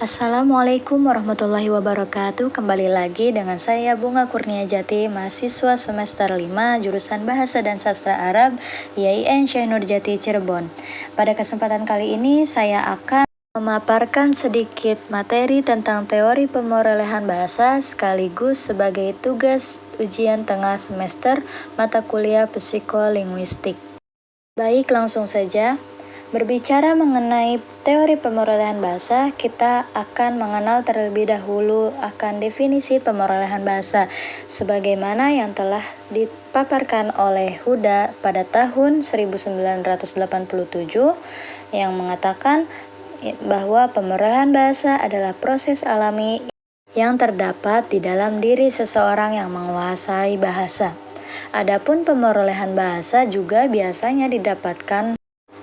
Assalamualaikum warahmatullahi wabarakatuh. Kembali lagi dengan saya Bunga Kurniajati, mahasiswa semester 5 jurusan Bahasa dan Sastra Arab IAIN Syekh Nurjati Cirebon. Pada kesempatan kali ini saya akan memaparkan sedikit materi tentang teori pemerolehan bahasa sekaligus sebagai tugas ujian tengah semester mata kuliah psikolinguistik. Baik, langsung saja. Berbicara mengenai teori pemerolehan bahasa, kita akan mengenal terlebih dahulu akan definisi pemerolehan bahasa sebagaimana yang telah dipaparkan oleh Huda pada tahun 1987 yang mengatakan bahwa pemerolehan bahasa adalah proses alami yang terdapat di dalam diri seseorang yang menguasai bahasa. Adapun pemerolehan bahasa juga biasanya didapatkan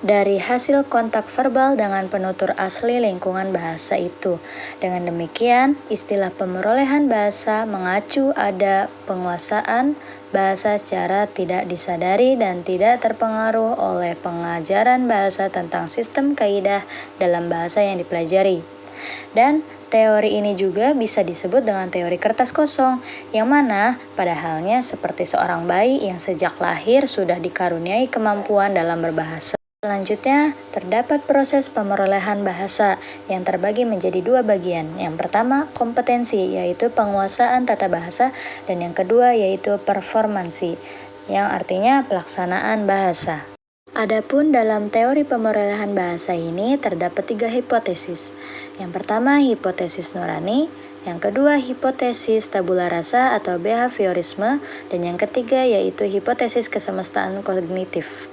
dari hasil kontak verbal dengan penutur asli lingkungan bahasa itu. Dengan demikian, istilah pemerolehan bahasa mengacu ada penguasaan bahasa secara tidak disadari dan tidak terpengaruh oleh pengajaran bahasa tentang sistem kaidah dalam bahasa yang dipelajari. Dan teori ini juga bisa disebut dengan teori kertas kosong, yang mana pada halnya seperti seorang bayi yang sejak lahir sudah dikaruniai kemampuan dalam berbahasa. Selanjutnya, terdapat proses pemerolehan bahasa yang terbagi menjadi dua bagian. Yang pertama, kompetensi, yaitu penguasaan tata bahasa, dan yang kedua yaitu performansi, yang artinya pelaksanaan bahasa. Adapun dalam teori pemerolehan bahasa ini terdapat 3 hipotesis. Yang pertama, hipotesis nurani, yang kedua hipotesis tabula rasa atau behaviorisme, dan yang ketiga yaitu hipotesis kesemestaan kognitif.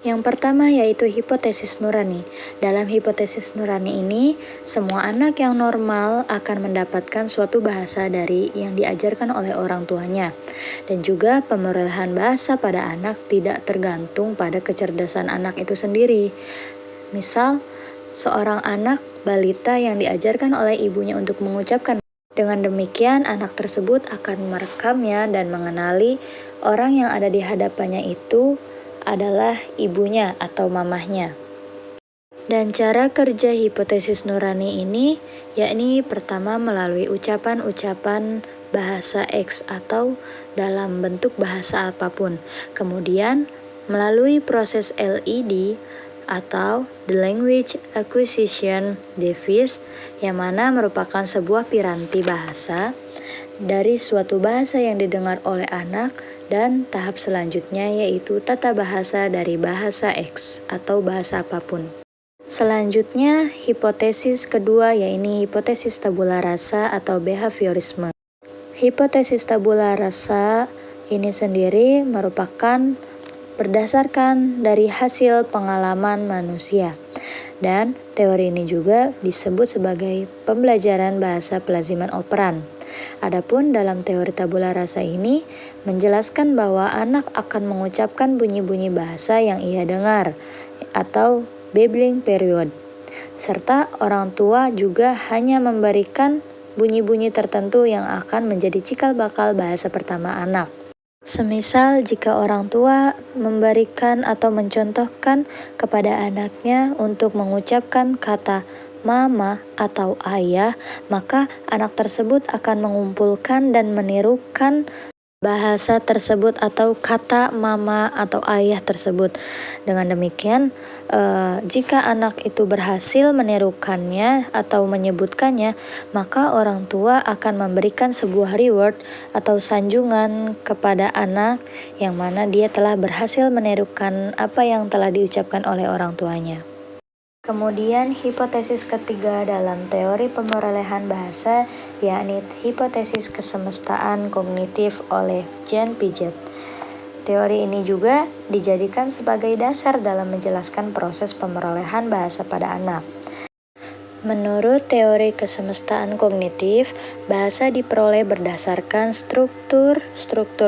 Yang pertama yaitu hipotesis nurani. Dalam hipotesis nurani ini, semua anak yang normal akan mendapatkan suatu bahasa dari yang diajarkan oleh orang tuanya. Dan juga pemerolehan bahasa pada anak tidak tergantung pada kecerdasan anak itu sendiri. Misal, seorang anak balita yang diajarkan oleh ibunya untuk mengucapkan. Dengan demikian, anak tersebut akan merekamnya dan mengenali orang yang ada di hadapannya itu adalah ibunya atau mamahnya. Dan cara kerja hipotesis nurani ini yakni pertama melalui ucapan-ucapan bahasa X atau dalam bentuk bahasa apapun. Kemudian melalui proses LED atau the language acquisition device, yang mana merupakan sebuah piranti bahasa dari suatu bahasa yang didengar oleh anak, dan tahap selanjutnya yaitu tata bahasa dari bahasa X atau bahasa apapun. Selanjutnya, hipotesis kedua yaitu hipotesis tabula rasa atau behaviorisme. Hipotesis tabula rasa ini sendiri merupakan berdasarkan dari hasil pengalaman manusia. Dan teori ini juga disebut sebagai pembelajaran bahasa pelaziman operan. Adapun dalam teori tabula rasa ini menjelaskan bahwa anak akan mengucapkan bunyi-bunyi bahasa yang ia dengar atau babbling period, serta orang tua juga hanya memberikan bunyi-bunyi tertentu yang akan menjadi cikal bakal bahasa pertama anak. Semisal jika orang tua memberikan atau mencontohkan kepada anaknya untuk mengucapkan kata mama atau ayah, maka anak tersebut akan mengumpulkan dan menirukan bahasa tersebut atau kata mama atau ayah tersebut. Dengan demikian, jika anak itu berhasil menirukannya atau menyebutkannya, maka orang tua akan memberikan sebuah reward atau sanjungan kepada anak yang mana dia telah berhasil menirukan apa yang telah diucapkan oleh orang tuanya. Kemudian hipotesis ketiga dalam teori pemerolehan bahasa yakni hipotesis kesemestaan kognitif oleh Jean Piaget. Teori ini juga dijadikan sebagai dasar dalam menjelaskan proses pemerolehan bahasa pada anak. Menurut teori kesemestaan kognitif, bahasa diperoleh berdasarkan struktur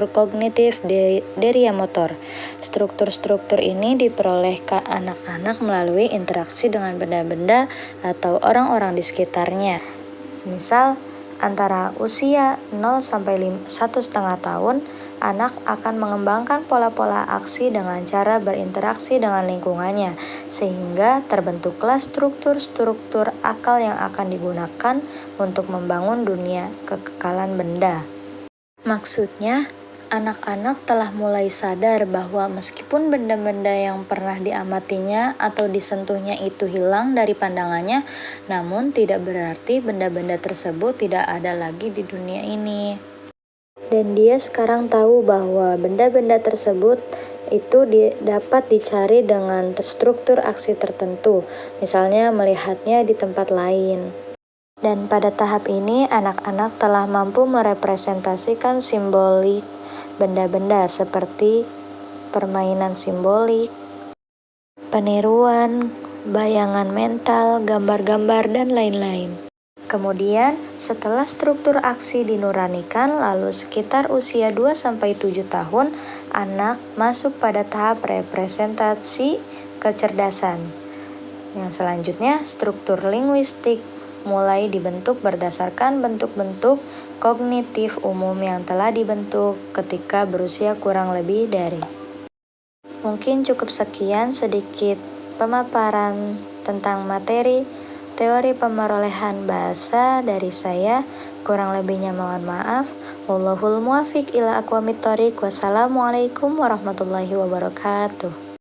kognitif deriya motor. Struktur-struktur ini diperoleh ke anak-anak melalui interaksi dengan benda-benda atau orang-orang di sekitarnya. Misal, antara usia 0 sampai 1,5 tahun, anak akan mengembangkan pola-pola aksi dengan cara berinteraksi dengan lingkungannya, sehingga terbentuklah struktur-struktur akal yang akan digunakan untuk membangun dunia kekekalan benda. Maksudnya, anak-anak telah mulai sadar bahwa meskipun benda-benda yang pernah diamatinya atau disentuhnya itu hilang dari pandangannya, namun tidak berarti benda-benda tersebut tidak ada lagi di dunia ini. Dan dia sekarang tahu bahwa benda-benda tersebut itu dapat dicari dengan struktur aksi tertentu, misalnya melihatnya di tempat lain. Dan pada tahap ini, anak-anak telah mampu merepresentasikan simbolik benda-benda seperti permainan simbolik, peniruan, bayangan mental, gambar-gambar, dan lain-lain. Kemudian, setelah struktur aksi dinuranikan, lalu sekitar usia 2-7 tahun, anak masuk pada tahap representasi kecerdasan. Yang selanjutnya, struktur linguistik mulai dibentuk berdasarkan bentuk-bentuk kognitif umum yang telah dibentuk ketika berusia kurang lebih dari. Mungkin cukup sekian sedikit pemaparan tentang materi teori pemerolehan bahasa dari saya. Kurang lebihnya mohon maaf. Wallahul muwaffiq ila aqwamit thoriq. Wassalamualaikum warahmatullahi wabarakatuh.